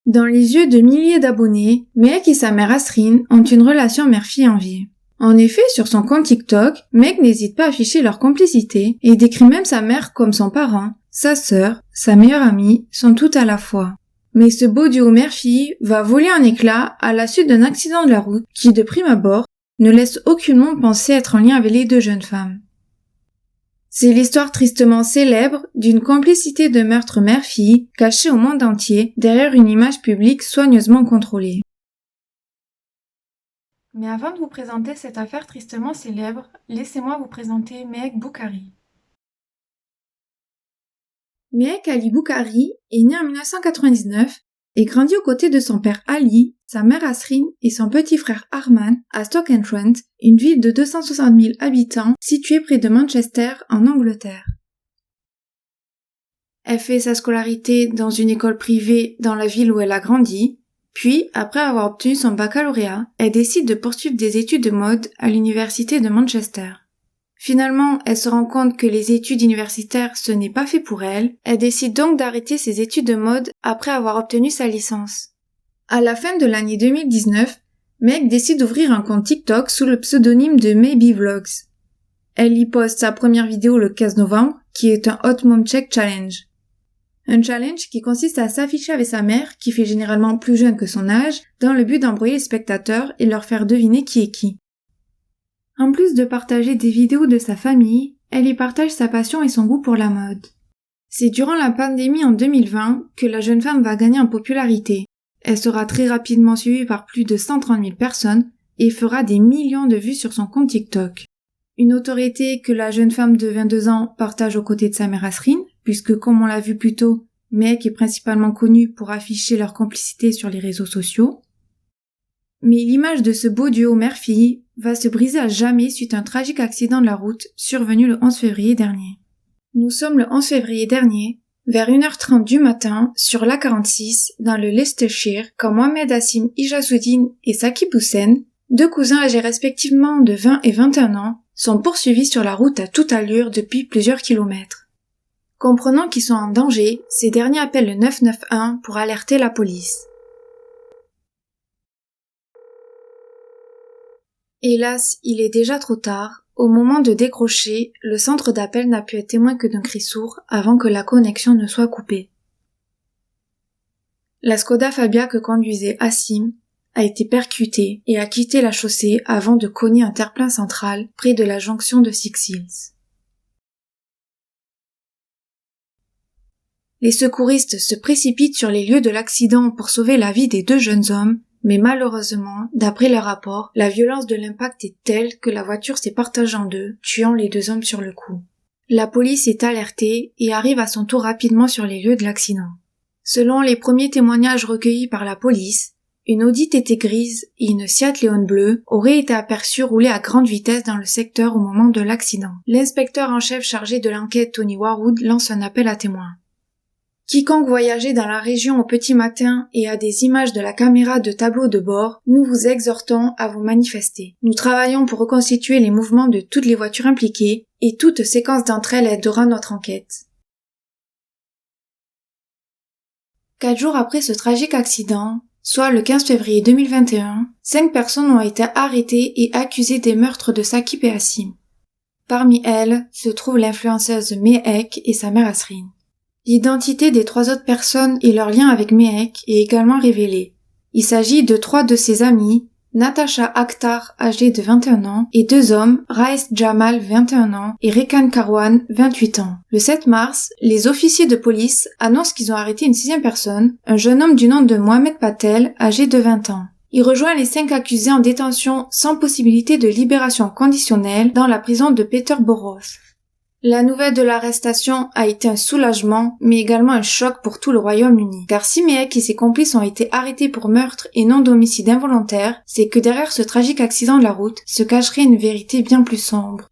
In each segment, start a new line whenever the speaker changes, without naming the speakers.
Dans les yeux de milliers d'abonnés, Mehek et sa mère Asrin ont une relation mère-fille enviée. En effet, sur son compte TikTok, Mehek n'hésite pas à afficher leur complicité et décrit même sa mère comme son parent, sa sœur, sa meilleure amie, sont tout à la fois. Mais ce beau duo mère-fille va voler en éclats à la suite d'un accident de la route qui, de prime abord, ne laisse aucunement penser être en lien avec les deux jeunes femmes. C'est l'histoire tristement célèbre d'une complicité de meurtre mère-fille cachée au monde entier derrière une image publique soigneusement contrôlée. Mais avant de vous présenter cette affaire tristement célèbre, laissez-moi vous présenter Mehek Boukhari. Mehek Ali Boukhari est né en 1999 et grandit aux côtés de son père Ali, sa mère Asrin et son petit frère Arman à Stoke-on-Trent, une ville de 260 000 habitants située près de Manchester en Angleterre. Elle fait sa scolarité dans une école privée dans la ville où elle a grandi, puis, après avoir obtenu son baccalauréat, elle décide de poursuivre des études de mode à l'université de Manchester. Finalement, elle se rend compte que les études universitaires ce n'est pas fait pour elle. Elle décide donc d'arrêter ses études de mode après avoir obtenu sa licence. À la fin de l'année 2019, Mehek décide d'ouvrir un compte TikTok sous le pseudonyme de Maybe Vlogs. Elle y poste sa première vidéo le 15 novembre, qui est un Hot Mom Check Challenge. Un challenge qui consiste à s'afficher avec sa mère, qui fait généralement plus jeune que son âge, dans le but d'embrouiller les spectateurs et leur faire deviner qui est qui. En plus de partager des vidéos de sa famille, elle y partage sa passion et son goût pour la mode. C'est durant la pandémie en 2020 que la jeune femme va gagner en popularité. Elle sera très rapidement suivie par plus de 130 000 personnes et fera des millions de vues sur son compte TikTok. Une notoriété que la jeune femme de 22 ans partage aux côtés de sa mère Asrin, puisque comme on l'a vu plus tôt, Mehek est principalement connue pour afficher leur complicité sur les réseaux sociaux. Mais l'image de ce beau duo mère-fille va se briser à jamais suite à un tragique accident de la route survenu le 11 février dernier. Nous sommes le 11 février dernier, vers 1h30 du matin, sur l'A46, dans le Leicestershire, quand Mohamed Hassim Ijazoudine et Saqib Hussein, deux cousins âgés respectivement de 20 et 21 ans, sont poursuivis sur la route à toute allure depuis plusieurs kilomètres. Comprenant qu'ils sont en danger, ces derniers appellent le 991 pour alerter la police. Hélas, il est déjà trop tard. Au moment de décrocher, le centre d'appel n'a pu être témoin que d'un cri sourd avant que la connexion ne soit coupée. La Skoda Fabia que conduisait Hassim a été percutée et a quitté la chaussée avant de cogner un terre-plein central près de la jonction de Six Hills. Les secouristes se précipitent sur les lieux de l'accident pour sauver la vie des deux jeunes hommes, mais malheureusement, d'après les rapports, la violence de l'impact est telle que la voiture s'est partagée en deux, tuant les deux hommes sur le coup. La police est alertée et arrive à son tour rapidement sur les lieux de l'accident. Selon les premiers témoignages recueillis par la police, une Audi TT grise et une Seat Leon bleue auraient été aperçues rouler à grande vitesse dans le secteur au moment de l'accident. L'inspecteur en chef chargé de l'enquête, Tony Warwood, lance un appel à témoins. Quiconque voyageait dans la région au petit matin et a des images de la caméra de tableau de bord, nous vous exhortons à vous manifester. Nous travaillons pour reconstituer les mouvements de toutes les voitures impliquées et toute séquence d'entre elles aidera notre enquête. 4 jours après ce tragique accident, soit le 15 février 2021, 5 personnes ont été arrêtées et accusées des meurtres de Saqib et Hassim. Parmi elles se trouve l'influenceuse Mehek et sa mère Asrin. L'identité des 3 autres personnes et leur lien avec Mehek est également révélée. Il s'agit de 3 de ses amis, Natasha Akhtar, âgée de 21 ans, et 2 hommes, Raïs Jamal, 21 ans, et Rekan Karwan, 28 ans. Le 7 mars, les officiers de police annoncent qu'ils ont arrêté une 6e personne, un jeune homme du nom de Mohamed Patel, âgé de 20 ans. Il rejoint les 5 accusés en détention sans possibilité de libération conditionnelle dans la prison de Peterborough. La nouvelle de l'arrestation a été un soulagement, mais également un choc pour tout le Royaume-Uni. Car si Mehek et ses complices ont été arrêtés pour meurtre et non d'homicide involontaire, c'est que derrière ce tragique accident de la route se cacherait une vérité bien plus sombre.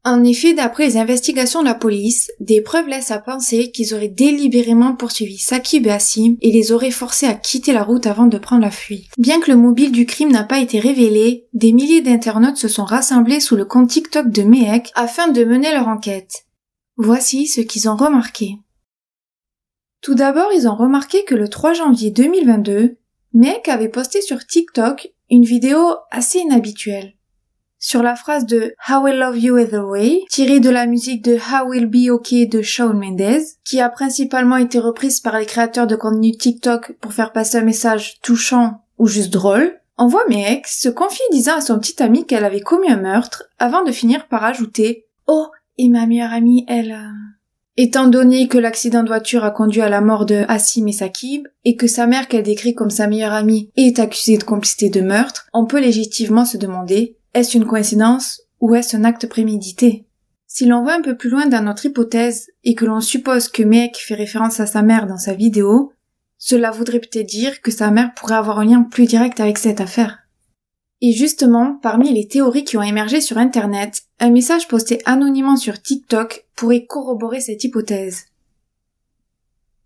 En effet, d'après les investigations de la police, des preuves laissent à penser qu'ils auraient délibérément poursuivi Saqib et Hassim et les auraient forcés à quitter la route avant de prendre la fuite. Bien que le mobile du crime n'a pas été révélé, des milliers d'internautes se sont rassemblés sous le compte TikTok de Mehek afin de mener leur enquête. Voici ce qu'ils ont remarqué. Tout d'abord, ils ont remarqué que le 3 janvier 2022, Mehek avait posté sur TikTok une vidéo assez inhabituelle. Sur la phrase de « How I love you either way », tirée de la musique de « How Will Be OK » de Shawn Mendes, qui a principalement été reprise par les créateurs de contenu TikTok pour faire passer un message touchant ou juste drôle, on voit Mehek se confier disant à son petit ami qu'elle avait commis un meurtre avant de finir par ajouter « Oh, et ma meilleure amie, elle... » Étant donné que l'accident de voiture a conduit à la mort de Asim et Saqib, et que sa mère qu'elle décrit comme sa meilleure amie est accusée de complicité de meurtre, on peut légitimement se demander « Est-ce une coïncidence ou est-ce un acte prémédité ?» Si l'on va un peu plus loin dans notre hypothèse et que l'on suppose que Mehek fait référence à sa mère dans sa vidéo, cela voudrait peut-être dire que sa mère pourrait avoir un lien plus direct avec cette affaire. Et justement, parmi les théories qui ont émergé sur Internet, un message posté anonymement sur TikTok pourrait corroborer cette hypothèse.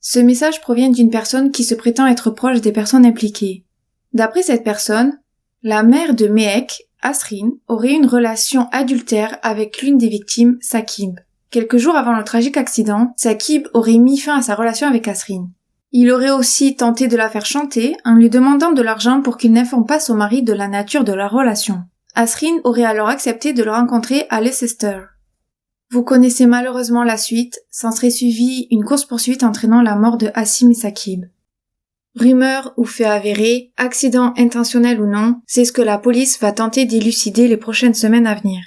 Ce message provient d'une personne qui se prétend être proche des personnes impliquées. D'après cette personne, la mère de Mehek, Asrin, aurait une relation adultère avec l'une des victimes, Saqib. Quelques jours avant le tragique accident, Saqib aurait mis fin à sa relation avec Asrin. Il aurait aussi tenté de la faire chanter en lui demandant de l'argent pour qu'il n'informe pas son mari de la nature de leur relation. Asrin aurait alors accepté de le rencontrer à Leicester. Vous connaissez malheureusement la suite, s'en serait suivie une course-poursuite entraînant la mort de Asim et Saqib. Rumeur ou fait avéré, accident intentionnel ou non, c'est ce que la police va tenter d'élucider les prochaines semaines à venir.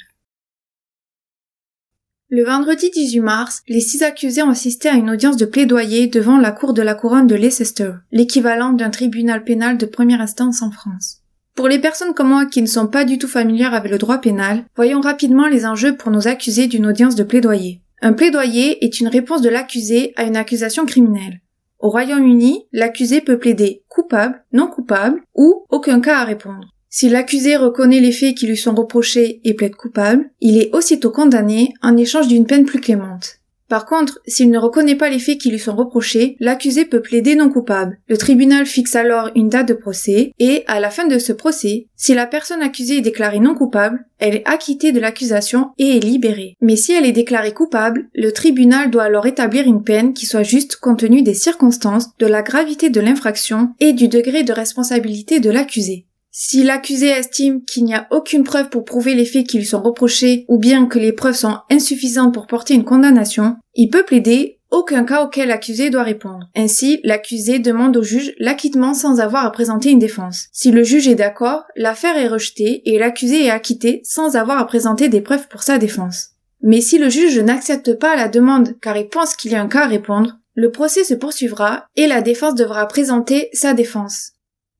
Le vendredi 18 mars, les 6 accusés ont assisté à une audience de plaidoyer devant la cour de la couronne de Leicester, l'équivalent d'un tribunal pénal de première instance en France. Pour les personnes comme moi qui ne sont pas du tout familières avec le droit pénal, voyons rapidement les enjeux pour nos accusés d'une audience de plaidoyer. Un plaidoyer est une réponse de l'accusé à une accusation criminelle. Au Royaume-Uni, l'accusé peut plaider coupable, non coupable ou aucun cas à répondre. Si l'accusé reconnaît les faits qui lui sont reprochés et plaide coupable, il est aussitôt condamné en échange d'une peine plus clémente. Par contre, s'il ne reconnaît pas les faits qui lui sont reprochés, l'accusé peut plaider non coupable. Le tribunal fixe alors une date de procès et, à la fin de ce procès, si la personne accusée est déclarée non coupable, elle est acquittée de l'accusation et est libérée. Mais si elle est déclarée coupable, le tribunal doit alors établir une peine qui soit juste compte tenu des circonstances, de la gravité de l'infraction et du degré de responsabilité de l'accusé. Si l'accusé estime qu'il n'y a aucune preuve pour prouver les faits qui lui sont reprochés ou bien que les preuves sont insuffisantes pour porter une condamnation, il peut plaider aucun cas auquel l'accusé doit répondre. Ainsi, l'accusé demande au juge l'acquittement sans avoir à présenter une défense. Si le juge est d'accord, l'affaire est rejetée et l'accusé est acquitté sans avoir à présenter des preuves pour sa défense. Mais si le juge n'accepte pas la demande car il pense qu'il y a un cas à répondre, le procès se poursuivra et la défense devra présenter sa défense.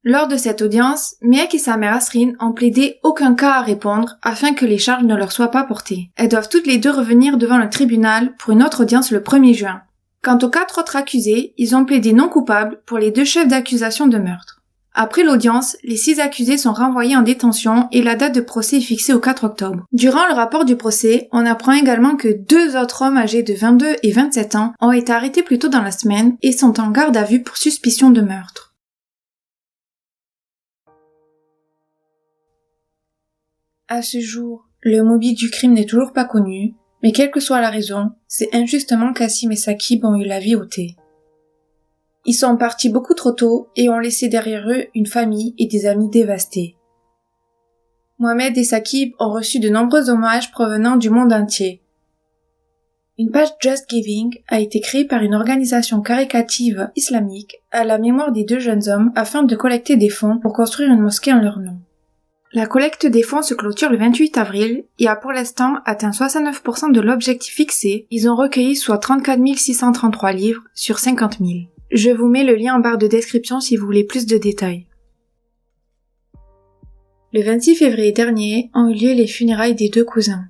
Lors de cette audience, Mehek et sa mère Asrin ont plaidé aucun cas à répondre afin que les charges ne leur soient pas portées. Elles doivent toutes les deux revenir devant le tribunal pour une autre audience le 1er juin. Quant aux 4 autres accusés, ils ont plaidé non coupables pour les 2 chefs d'accusation de meurtre. Après l'audience, les 6 accusés sont renvoyés en détention et la date de procès est fixée au 4 octobre. Durant le rapport du procès, on apprend également que 2 autres hommes âgés de 22 et 27 ans ont été arrêtés plus tôt dans la semaine et sont en garde à vue pour suspicion de meurtre. À ce jour, le mobile du crime n'est toujours pas connu, mais quelle que soit la raison, c'est injustement qu'Asim et Saqib ont eu la vie ôtée. Ils sont partis beaucoup trop tôt et ont laissé derrière eux une famille et des amis dévastés. Mohamed et Saqib ont reçu de nombreux hommages provenant du monde entier. Une page Just Giving a été créée par une organisation caritative islamique à la mémoire des 2 jeunes hommes afin de collecter des fonds pour construire une mosquée en leur nom. La collecte des fonds se clôture le 28 avril et a pour l'instant atteint 69% de l'objectif fixé. Ils ont recueilli soit 34 633 livres sur 50 000. Je vous mets le lien en barre de description si vous voulez plus de détails. Le 26 février dernier ont eu lieu les funérailles des 2 cousins.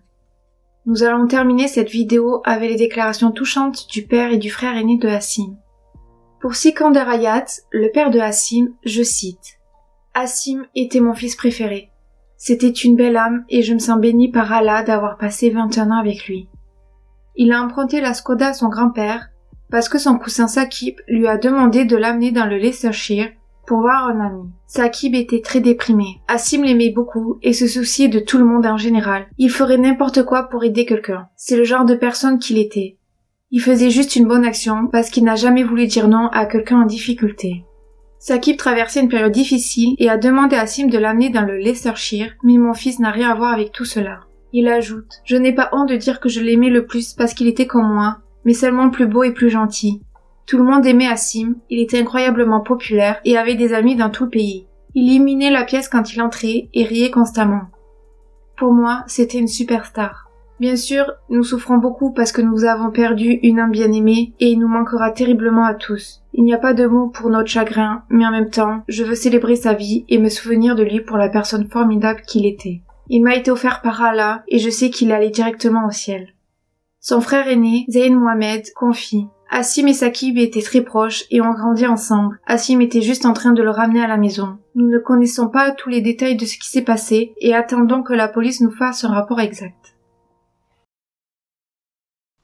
Nous allons terminer cette vidéo avec les déclarations touchantes du père et du frère aîné de Asim. Pour Sikander Hayat, le père de Asim, je cite: Asim était mon fils préféré. C'était une belle âme et je me sens béni par Allah d'avoir passé 21 ans avec lui. Il a emprunté la Skoda à son grand-père parce que son cousin Saqib lui a demandé de l'amener dans le Leicestershire pour voir un ami. Saqib était très déprimé. Asim l'aimait beaucoup et se souciait de tout le monde en général. Il ferait n'importe quoi pour aider quelqu'un. C'est le genre de personne qu'il était. Il faisait juste une bonne action parce qu'il n'a jamais voulu dire non à quelqu'un en difficulté. Saqib traversait une période difficile et a demandé à Sim de l'amener dans le Leicestershire, mais mon fils n'a rien à voir avec tout cela. Il ajoute: Je n'ai pas honte de dire que je l'aimais le plus parce qu'il était comme moi, mais seulement plus beau et plus gentil. Tout le monde aimait Asim, il était incroyablement populaire et avait des amis dans tout le pays. Il illuminait la pièce quand il entrait et riait constamment. Pour moi, c'était une superstar. Bien sûr, nous souffrons beaucoup parce que nous avons perdu une âme bien-aimée et il nous manquera terriblement à tous. Il n'y a pas de mots pour notre chagrin, mais en même temps, je veux célébrer sa vie et me souvenir de lui pour la personne formidable qu'il était. Il m'a été offert par Allah et je sais qu'il allait directement au ciel. Son frère aîné, Zayn Mohamed, confie: Asim et Saqib étaient très proches et ont grandi ensemble. Asim était juste en train de le ramener à la maison. Nous ne connaissons pas tous les détails de ce qui s'est passé et attendons que la police nous fasse un rapport exact.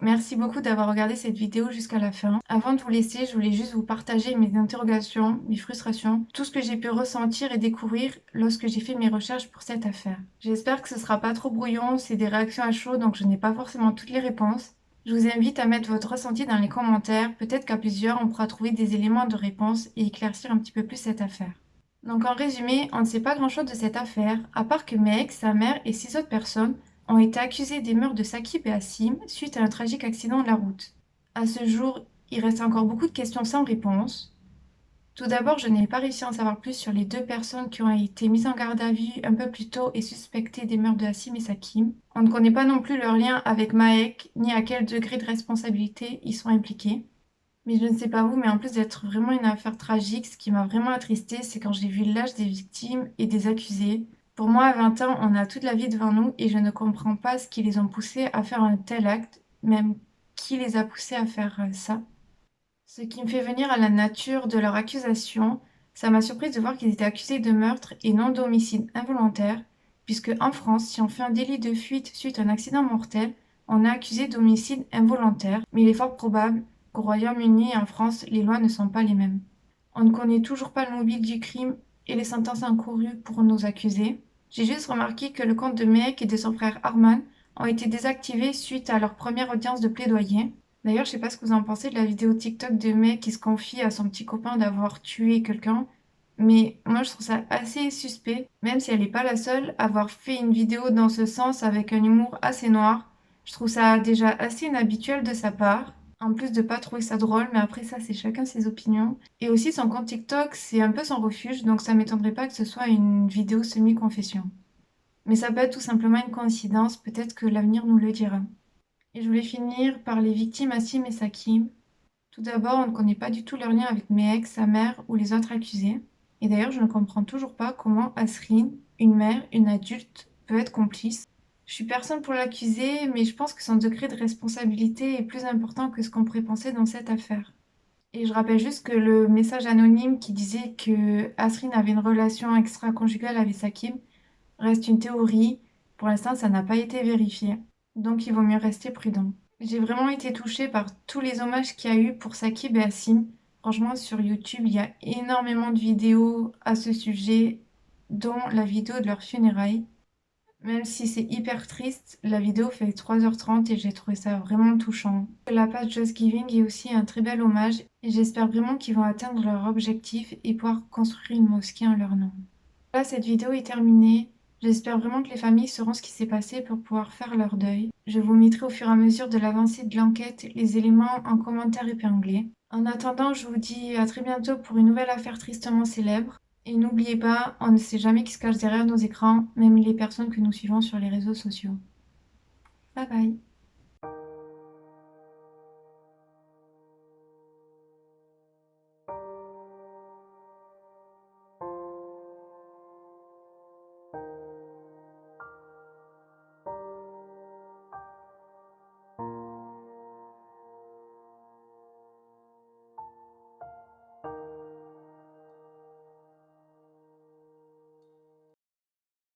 Merci beaucoup d'avoir regardé cette vidéo jusqu'à la fin. Avant de vous laisser, je voulais juste vous partager mes interrogations, mes frustrations, tout ce que j'ai pu ressentir et découvrir lorsque j'ai fait mes recherches pour cette affaire. J'espère que ce sera pas trop brouillon, c'est des réactions à chaud donc je n'ai pas forcément toutes les réponses. Je vous invite à mettre votre ressenti dans les commentaires, peut-être qu'à plusieurs on pourra trouver des éléments de réponse et éclaircir un petit peu plus cette affaire. Donc en résumé, on ne sait pas grand chose de cette affaire, à part que Meg, sa mère et 6 autres personnes ont été accusés des meurtres de Saqib et Asim suite à un tragique accident de la route. À ce jour, il reste encore beaucoup de questions sans réponse. Tout d'abord, je n'ai pas réussi à en savoir plus sur les 2 personnes qui ont été mises en garde à vue un peu plus tôt et suspectées des meurtres de Asim et Saqib. On ne connaît pas non plus leur lien avec Maek, ni à quel degré de responsabilité ils sont impliqués. Mais je ne sais pas vous, mais en plus d'être vraiment une affaire tragique, ce qui m'a vraiment attristée, c'est quand j'ai vu l'âge des victimes et des accusés. Pour moi, à 20 ans, on a toute la vie devant nous et je ne comprends pas ce qui les ont poussés à faire un tel acte, même qui les a poussés à faire ça. Ce qui me fait venir à la nature de leur accusation, ça m'a surprise de voir qu'ils étaient accusés de meurtre et non d'homicide involontaire, puisque en France, si on fait un délit de fuite suite à un accident mortel, on est accusé d'homicide involontaire, mais il est fort probable qu'au Royaume-Uni et en France, les lois ne sont pas les mêmes. On ne connaît toujours pas le mobile du crime et les sentences encourues pour nos accusés. J'ai juste remarqué que le compte de Mehek et de son frère Arman ont été désactivés suite à leur première audience de plaidoyer. D'ailleurs, je sais pas ce que vous en pensez de la vidéo TikTok de Mehek qui se confie à son petit copain d'avoir tué quelqu'un, mais moi je trouve ça assez suspect, même si elle n'est pas la seule à avoir fait une vidéo dans ce sens avec un humour assez noir. Je trouve ça déjà assez inhabituel de sa part. En plus de pas trouver ça drôle, mais après ça, c'est chacun ses opinions. Et aussi, son compte TikTok, c'est un peu son refuge, donc ça m'étonnerait pas que ce soit une vidéo semi-confession. Mais ça peut être tout simplement une coïncidence, peut-être que l'avenir nous le dira. Et je voulais finir par les victimes Asim et Saqib. Tout d'abord, on ne connaît pas du tout leur lien avec Mehek, sa mère ou les autres accusés. Et d'ailleurs, je ne comprends toujours pas comment Asreen, une mère, une adulte, peut être complice. Je suis personne pour l'accuser, mais je pense que son degré de responsabilité est plus important que ce qu'on pourrait penser dans cette affaire. Et je rappelle juste que le message anonyme qui disait que Asreen avait une relation extra-conjugale avec Saqib reste une théorie. Pour l'instant, ça n'a pas été vérifié. Donc il vaut mieux rester prudent. J'ai vraiment été touchée par tous les hommages qu'il y a eu pour Saqib et Asim. Franchement, sur YouTube, il y a énormément de vidéos à ce sujet, dont la vidéo de leurs funérailles. Même si c'est hyper triste, la vidéo fait 3h30 et j'ai trouvé ça vraiment touchant. La page Just Giving est aussi un très bel hommage et j'espère vraiment qu'ils vont atteindre leur objectif et pouvoir construire une mosquée en leur nom. Là, cette vidéo est terminée. J'espère vraiment que les familles sauront ce qui s'est passé pour pouvoir faire leur deuil. Je vous mettrai au fur et à mesure de l'avancée de l'enquête les éléments en commentaire épinglés. En attendant, je vous dis à très bientôt pour une nouvelle affaire tristement célèbre. Et n'oubliez pas, on ne sait jamais qui se cache derrière nos écrans, même les personnes que nous suivons sur les réseaux sociaux. Bye bye.